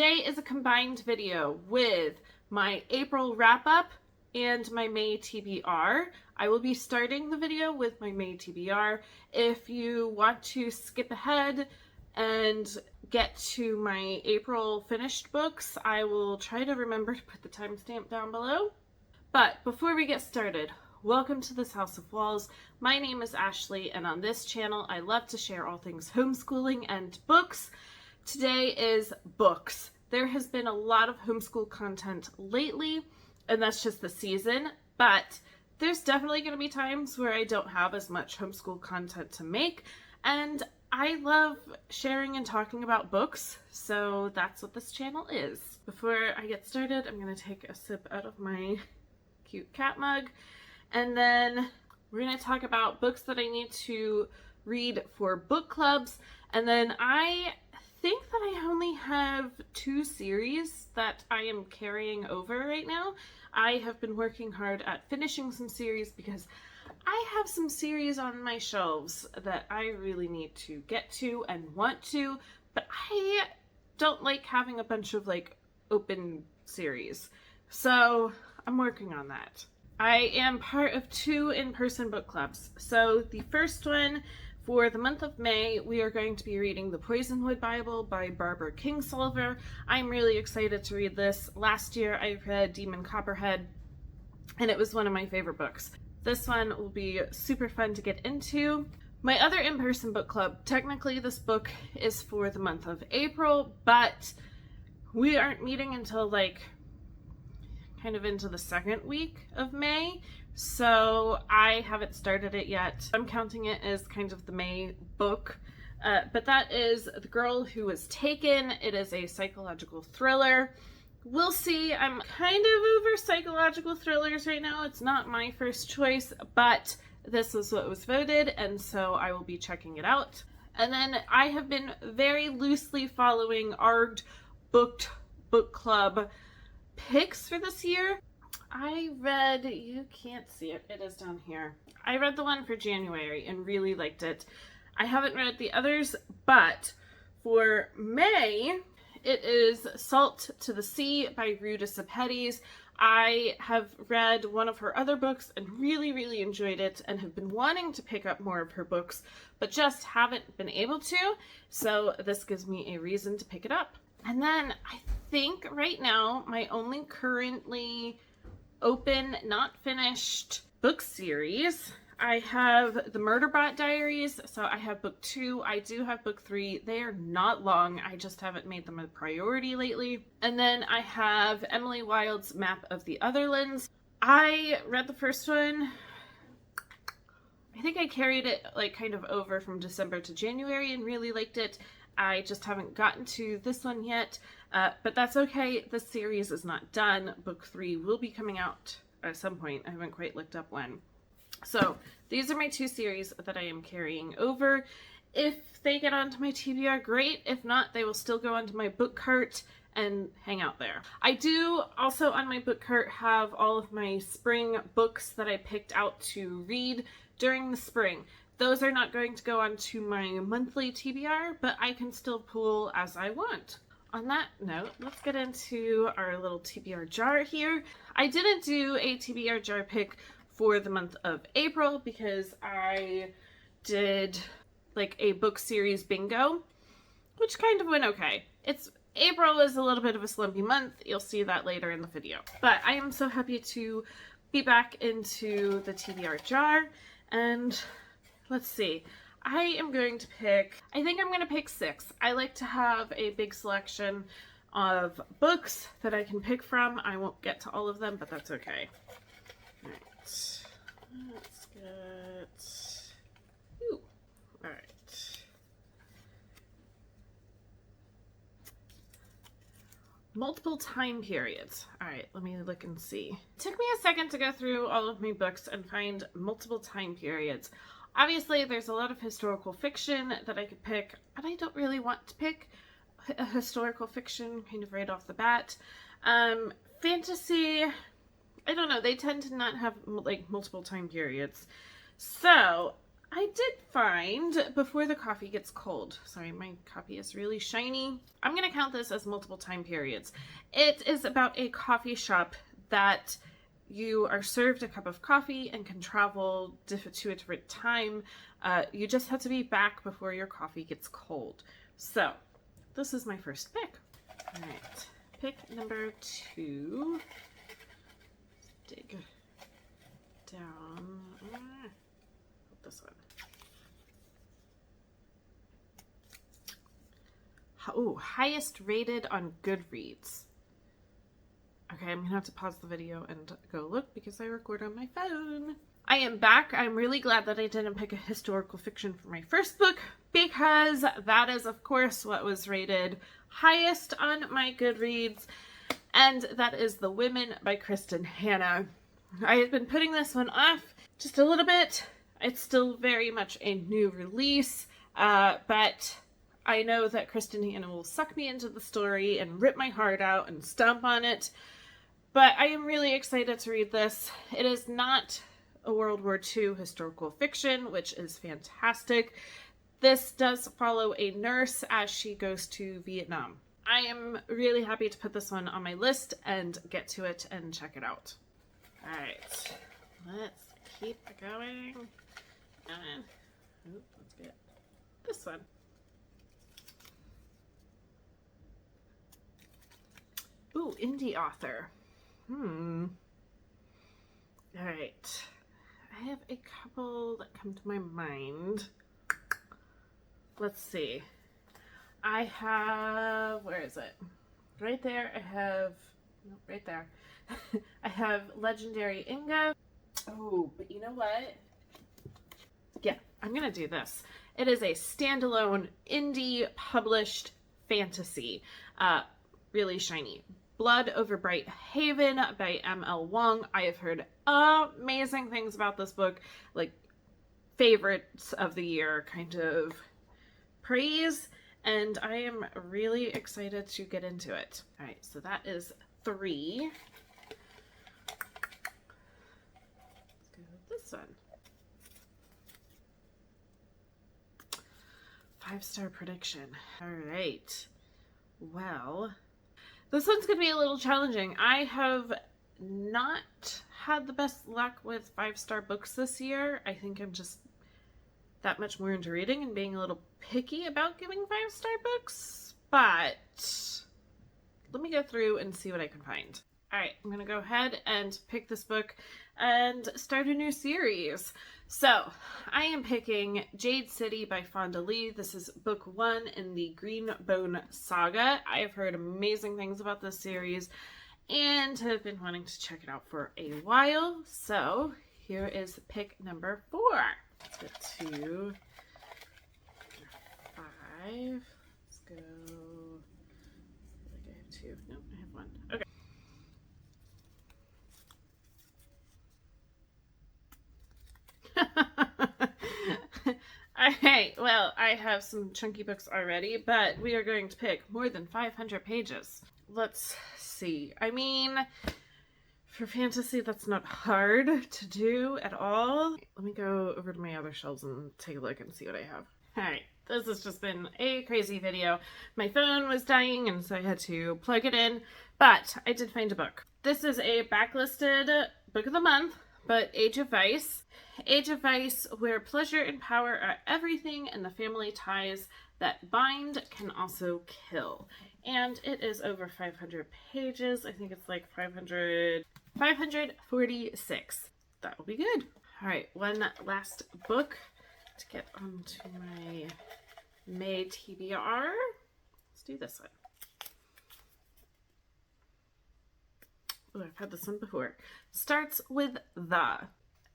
Today is a combined video with my April wrap-up and my May TBR. I will be starting the video with my May TBR. If you want to skip ahead and get to my April finished books, I will try to remember to put the timestamp down below. But before we get started, welcome to this House of Walls. My name is Ashley, and on this channel I love to share all things homeschooling and books. Today is books. There has been a lot of homeschool content lately, and that's just the season, but there's definitely going to be times where I don't have as much homeschool content to make, and I love sharing and talking about books, so that's what this channel is. Before I get started, I'm going to take a sip out of my cute cat mug, and then we're going to talk about books that I need to read for book clubs, and then I think that I only have 2 series that I am carrying over right now. I have been working hard at finishing some series because I have some series on my shelves that I really need to get to and want to, but I don't like having a bunch of open series. So I'm working on that. I am part of 2 in-person book clubs. So the first one, for the month of May, we are going to be reading The Poisonwood Bible by Barbara Kingsolver. I'm really excited to read this. Last year I read Demon Copperhead, and it was one of my favorite books. This one will be super fun to get into. My other in-person book club, technically this book is for the month of April, but we aren't meeting until kind of into the second week of May, so I haven't started it yet. I'm counting it as kind of the May book, but that is The Girl Who Was Taken. It is a psychological thriller. We'll see. I'm kind of over psychological thrillers right now. It's not my first choice, but this is what was voted, and so I will be checking it out. And then I have been very loosely following our booked book club picks for this year. I read, you can't see it, it is down here. I read the one for January and really liked it. I haven't read the others, but for May, it is Salt to the Sea by Ruta Sepetys. I have read one of her other books and really enjoyed it and have been wanting to pick up more of her books, but just haven't been able to, so this gives me a reason to pick it up. And then I think right now my only currently open, not finished book series, I have the Murderbot Diaries, so I have book 2, I do have book 3, they are not long, I just haven't made them a priority lately. And then I have Emily Wilde's Map of the Otherlands. I read the first one, I think I carried it kind of over from December to January and really liked it. I just haven't gotten to this one yet, but that's okay. This series is not done. Book 3 will be coming out at some point. I haven't quite looked up when. So these are my 2 series that I am carrying over. If they get onto my TBR, great. If not, they will still go onto my book cart and hang out there. I do also on my book cart have all of my spring books that I picked out to read during the spring. Those are not going to go onto my monthly TBR, but I can still pull as I want. On that note, let's get into our little TBR jar here. I didn't do a TBR jar pick for the month of April because I did a book series bingo, which kind of went okay. April is a little bit of a slumpy month. You'll see that later in the video. But I am so happy to be back into the TBR jar, and let's see. I think I'm going to pick 6. I like to have a big selection of books that I can pick from. I won't get to all of them, but that's okay. Alright. Let's get... Ooh. Alright. Multiple time periods. Alright, let me look and see. It took me a second to go through all of my books and find multiple time periods. Obviously, there's a lot of historical fiction that I could pick, but I don't really want to pick a historical fiction kind of right off the bat. Fantasy, I don't know, they tend to not have multiple time periods. So I did find Before the Coffee Gets Cold. Sorry, my copy is really shiny. I'm going to count this as multiple time periods. It is about a coffee shop that you are served a cup of coffee and can travel to a different time. You just have to be back before your coffee gets cold. So, this is my first pick. All right, pick number 2. Dig down. This one. Oh, highest rated on Goodreads. Okay, I'm gonna have to pause the video and go look because I record on my phone. I am back. I'm really glad that I didn't pick a historical fiction for my first book because that is, of course, what was rated highest on my Goodreads, and that is The Women by Kristen Hanna. I have been putting this one off just a little bit. It's still very much a new release, but I know that Kristen Hanna will suck me into the story and rip my heart out and stomp on it. But I am really excited to read this. It is not a World War II historical fiction, which is fantastic. This does follow a nurse as she goes to Vietnam. I am really happy to put this one on my list and get to it and check it out. All right, let's keep going. And let's get this one. Ooh, indie author. All right. I have a couple that come to my mind. Let's see. I have, where is it? Right there. I have, no, right there. I have Legendary Inga. Oh, but you know what? Yeah, I'm gonna do this. It is a standalone indie published fantasy. Really shiny. Blood Over Bright Haven by M.L. Wong. I have heard amazing things about this book, like favorites of the year kind of praise, and I am really excited to get into it. All right, so that is 3. Let's go with this one. 5-star prediction. All right. Well, this one's going to be a little challenging. I have not had the best luck with 5-star books this year. I think I'm just that much more into reading and being a little picky about giving 5-star books. But let me go through and see what I can find. All right, I'm going to go ahead and pick this book and start a new series. So, I am picking Jade City by Fonda Lee. This is book 1 in the Green Bone Saga. I have heard amazing things about this series and have been wanting to check it out for a while. So, here is pick number 4. Let's get to 5. Let's go. I think I have 2. No, I have 1. Okay. Alright, well, I have some chunky books already, but we are going to pick more than 500 pages. Let's see. I mean, for fantasy, that's not hard to do at all. Let me go over to my other shelves and take a look and see what I have. Alright, this has just been a crazy video. My phone was dying, and so I had to plug it in, but I did find a book. This is a backlisted book of the month, but Age of Vice. Age of Vice, where pleasure and power are everything and the family ties that bind can also kill. And it is over 500 pages. I think it's like 546. That will be good. All right, one last book to get onto my May TBR. Let's do this one. Oh, I've had this one before. Starts with The.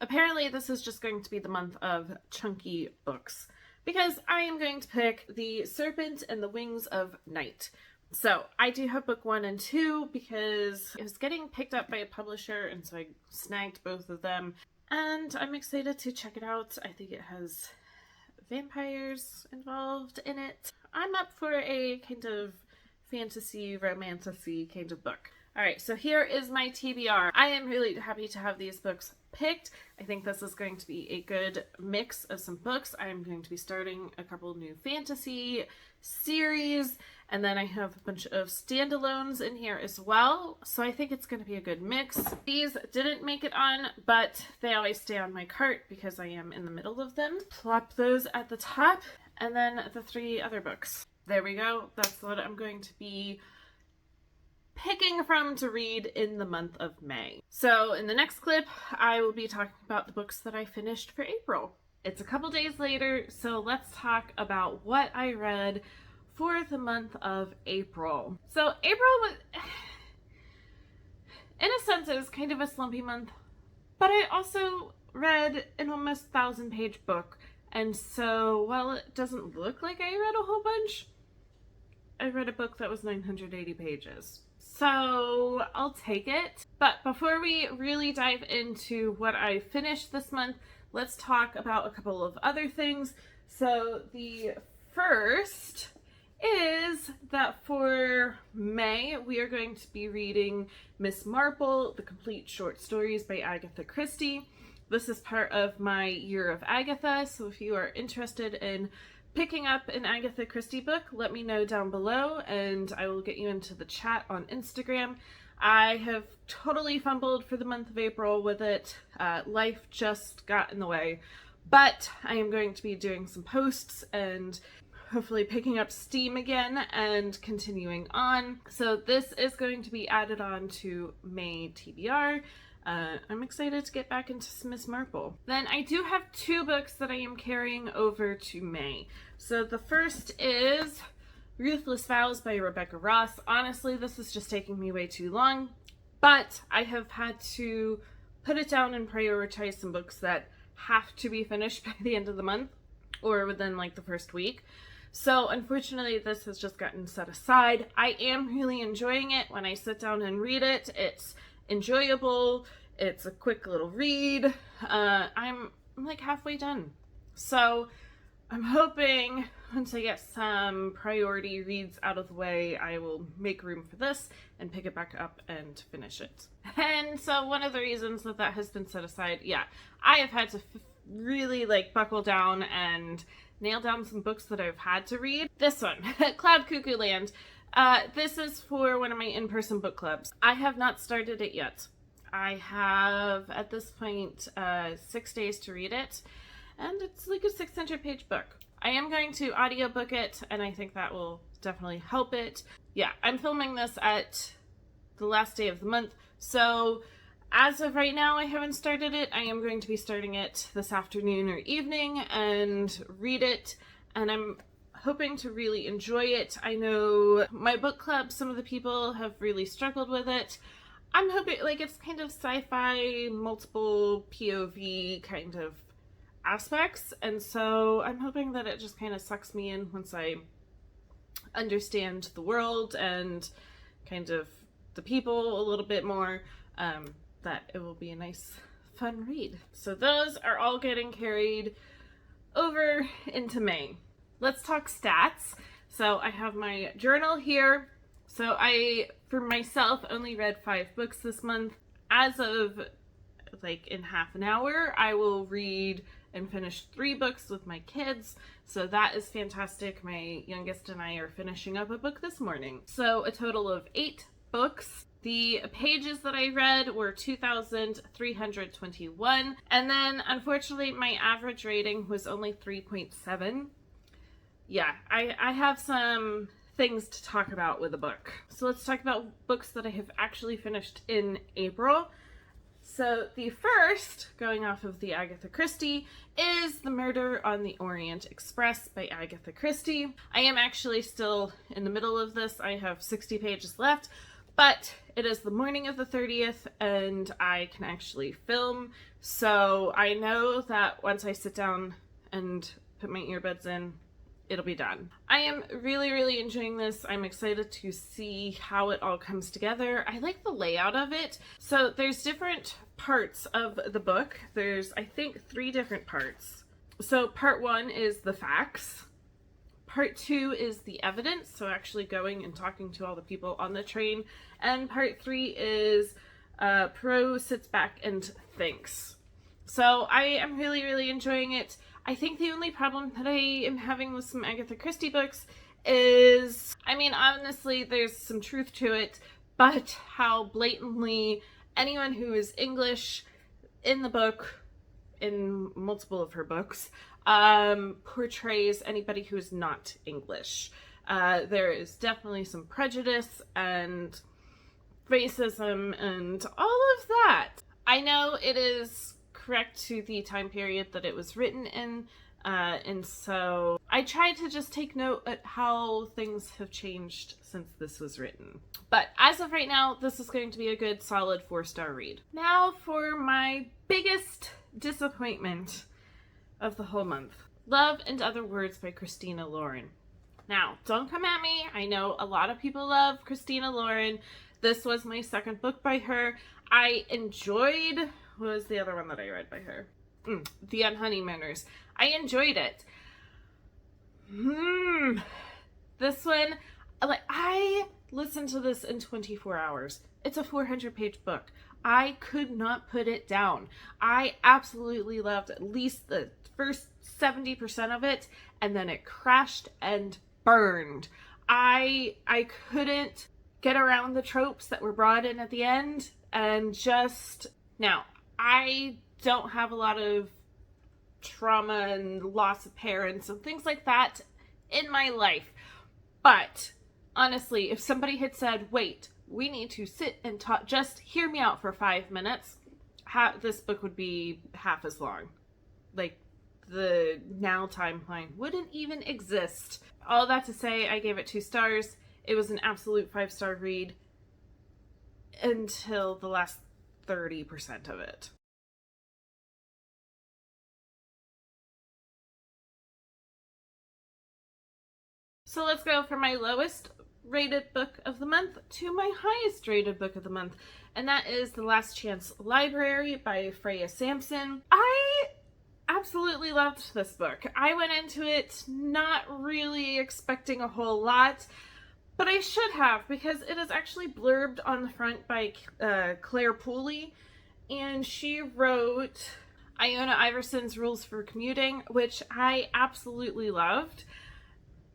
Apparently, this is just going to be the month of chunky books because I am going to pick The Serpent and the Wings of Night. So, I do have book 1 and 2 because it was getting picked up by a publisher, and so I snagged both of them. And I'm excited to check it out. I think it has vampires involved in it. I'm up for a kind of fantasy, romantasy kind of book. Alright, so here is my TBR. I am really happy to have these books picked. I think this is going to be a good mix of some books. I'm going to be starting a couple new fantasy series, and then I have a bunch of standalones in here as well. So I think it's going to be a good mix. These didn't make it on, but they always stay on my cart because I am in the middle of them. Plop those at the top, and then the 3 other books. There we go. That's what I'm going to be picking from to read in the month of May. So in the next clip, I will be talking about the books that I finished for April. It's a couple days later, so let's talk about what I read for the month of April. So April was, in a sense, it was kind of a slumpy month, but I also read an almost 1,000-page book. And so while it doesn't look like I read a whole bunch, I read a book that was 980 pages. So I'll take it. But before we really dive into what I finished this month, let's talk about a couple of other things. So the first is that for May, we are going to be reading Miss Marple, The Complete Short Stories by Agatha Christie. This is part of my Year of Agatha, so if you are interested in picking up an Agatha Christie book, let me know down below and I will get you into the chat on Instagram. I have totally fumbled for the month of April with it. Life just got in the way, but I am going to be doing some posts and hopefully picking up steam again and continuing on. So this is going to be added on to May TBR. I'm excited to get back into Miss Marple. Then I do have 2 books that I am carrying over to May. So the first is Ruthless Vows by Rebecca Ross. Honestly, this is just taking me way too long, but I have had to put it down and prioritize some books that have to be finished by the end of the month or within like the first week. So unfortunately, this has just gotten set aside. I am really enjoying it. When I sit down and read it, it's enjoyable. It's a quick little read. I'm like halfway done. So I'm hoping once I get some priority reads out of the way, I will make room for this and pick it back up and finish it. And so one of the reasons that that has been set aside, yeah, I have had to really like buckle down and nail down some books that I've had to read. This one, Cloud Cuckoo Land. This is for one of my in-person book clubs. I have not started it yet. I have, at this point, 6 days to read it, and it's like a 600-page book. I am going to audiobook it, and I think that will definitely help it. Yeah, I'm filming this at the last day of the month, so as of right now, I haven't started it. I am going to be starting it this afternoon or evening and read it, and I'm hoping to really enjoy it. I know my book club, some of the people have really struggled with it. I'm hoping, like, it's kind of sci-fi, multiple POV kind of aspects, and so I'm hoping that it just kind of sucks me in once I understand the world and kind of the people a little bit more, that it will be a nice, fun read. So those are all getting carried over into May. Let's talk stats. So I have my journal here. So I, for myself, only read 5 books this month. As of like in half an hour, I will read and finish 3 books with my kids. So that is fantastic. My youngest and I are finishing up a book this morning. So a total of 8 books. The pages that I read were 2,321. And then unfortunately, my average rating was only 3.7. Yeah, I have some things to talk about with a book. So let's talk about books that I have actually finished in April. So the first, going off of the Agatha Christie, is The Murder on the Orient Express by Agatha Christie. I am actually still in the middle of this. I have 60 pages left, but it is the morning of the 30th and I can actually film. So I know that once I sit down and put my earbuds in, it'll be done. I am really, really enjoying this. I'm excited to see how it all comes together. I like the layout of it. So there's different parts of the book. There's, I think, 3 different parts. So part 1 is the facts. Part 2 is the evidence, so actually going and talking to all the people on the train. And Part 3 is Poirot sits back and thinks. So I am really, really enjoying it. I think the only problem that I am having with some Agatha Christie books is, I mean, honestly, there's some truth to it, but how blatantly anyone who is English in the book, in multiple of her books, portrays anybody who is not English. There is definitely some prejudice and racism and all of that. I know it is correct to the time period that it was written in, and so I tried to just take note at how things have changed since this was written. But as of right now, this is going to be a good solid 4-star read. Now for my biggest disappointment of the whole month. Love and Other Words by Christina Lauren. Now, don't come at me. I know a lot of people love Christina Lauren. This was my second book by her. I enjoyed, what was the other one that I read by her? The Unhoneymooners. I enjoyed it. This one, like, I listened to this in 24 hours. It's a 400-page book. I could not put it down. I absolutely loved at least the first 70% of it, and then it crashed and burned. I couldn't get around the tropes that were brought in at the end, and just, now, I don't have a lot of trauma and loss of parents and things like that in my life, but honestly, if somebody had said, wait, we need to sit and talk, just hear me out for 5 minutes, this book would be half as long. Like, the now timeline wouldn't even exist. All that to say, I gave it 2 stars. It was an absolute 5-star read until the last 30% of it. So let's go from my lowest rated book of the month to my highest rated book of the month, and that is The Last Chance Library by Freya Sampson. I absolutely loved this book. I went into it not really expecting a whole lot, but I should have, because it is actually blurbed on the front by Claire Pooley, and she wrote Iona Iverson's Rules for Commuting, which I absolutely loved.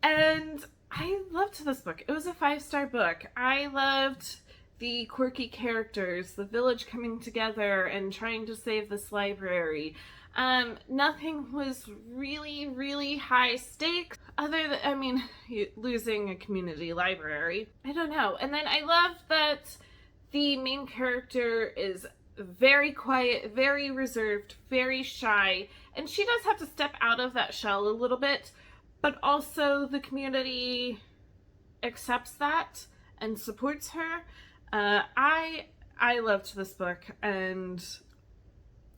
And I loved this book. It was a 5-star book. I loved the quirky characters, the village coming together and trying to save this library. Nothing was really, really high stakes, other than, I mean, losing a community library. I don't know. And then I love that the main character is very quiet, very reserved, very shy, and she does have to step out of that shell a little bit, but also the community accepts that and supports her. I loved this book, and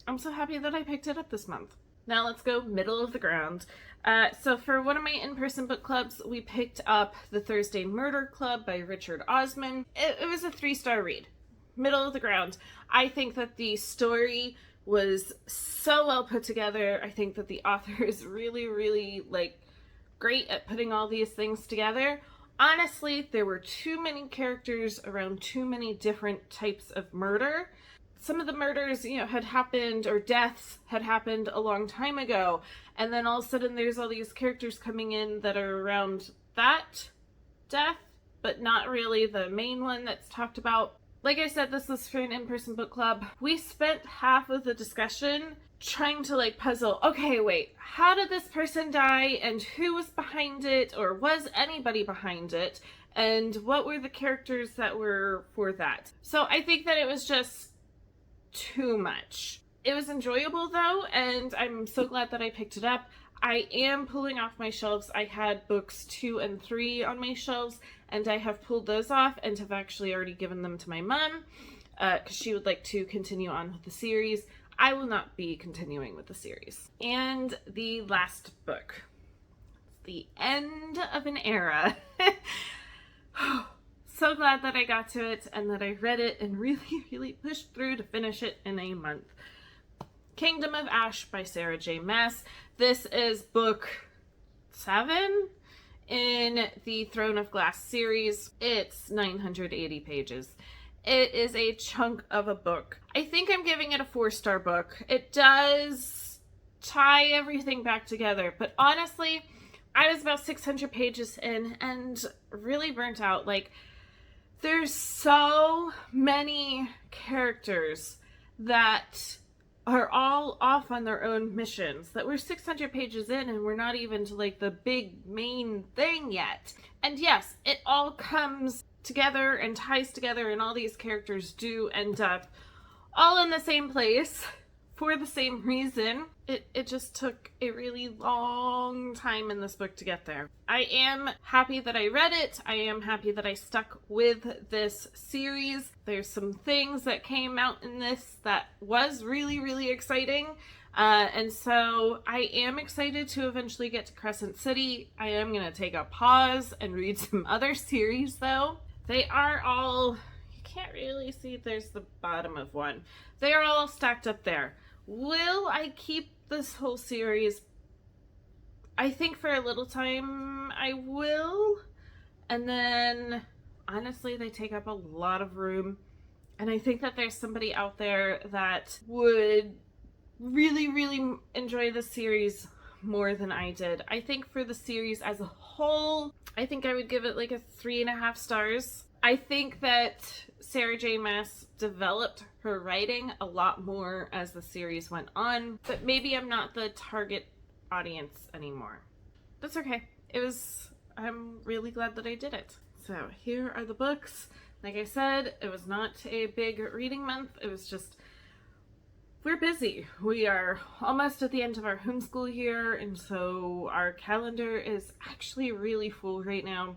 I'm so happy that I picked it up this month. Now let's go middle of the ground. So for one of my in-person book clubs, we picked up The Thursday Murder Club by Richard Osman. It was a 3-star read. Middle of the ground. I think that the story was so well put together. I think that the author is really, really, great at putting all these things together. Honestly, there were too many characters around too many different types of murder. Some of the murders, had happened, or deaths had happened a long time ago, and then all of a sudden there's all these characters coming in that are around that death, but not really the main one that's talked about. Like I said, this was for an in-person book club. We spent half of the discussion trying to puzzle, okay, wait, how did this person die, and who was behind it, or was anybody behind it, and what were the characters that were for that? So I think that it was just too much. It was enjoyable though, and I'm so glad that I picked it up. I am pulling off my shelves. I had books 2 and 3 on my shelves, and I have pulled those off and have actually already given them to my mom because she would like to continue on with the series. I will not be continuing with the series. And the last book, The End of an Era. So glad that I got to it and that I read it and really, really pushed through to finish it in a month. Kingdom of Ash by Sarah J. Maas. This is book 7 in the Throne of Glass series. It's 980 pages. It is a chunk of a book. I think I'm giving it a 4-star book. It does tie everything back together, but honestly, I was about 600 pages in and really burnt out. Like, there's so many characters that are all off on their own missions that we're 600 pages in and we're not even to like the big main thing yet. And yes, it all comes together and ties together, and all these characters do end up all in the same place for the same reason. It just took a really long time in this book to get there. I am happy that I read it. I am happy that I stuck with this series. There's some things that came out in this that was really, really exciting. And so I am excited to eventually get to Crescent City. I am going to take a pause and read some other series though. They are all, you can't really see, there's the bottom of one. They are all stacked up there. Will I keep this whole series? I think for a little time I will. And then, honestly, they take up a lot of room. And I think that there's somebody out there that would really, really enjoy the series more than I did. I think for the series as a whole, I think I would give it like a 3.5 stars. I think that Sarah J. Maas developed her writing a lot more as the series went on, but maybe I'm not the target audience anymore. That's okay. I'm really glad that I did it. So here are the books. Like I said, it was not a big reading month. It was just, we're busy. We are almost at the end of our homeschool year, and so our calendar is actually really full right now.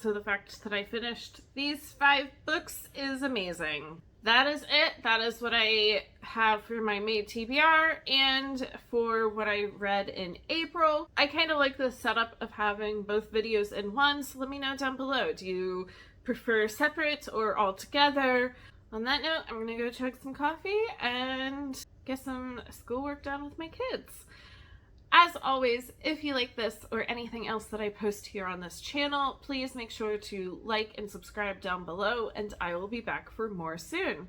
So the fact that I finished these 5 books is amazing. That is it. That is what I have for my May TBR and for what I read in April. I kind of like the setup of having both videos in one, so let me know down below. Do you prefer separate or all together? On that note, I'm gonna go chug some coffee and get some schoolwork done with my kids. As always, if you like this or anything else that I post here on this channel, please make sure to like and subscribe down below, and I will be back for more soon.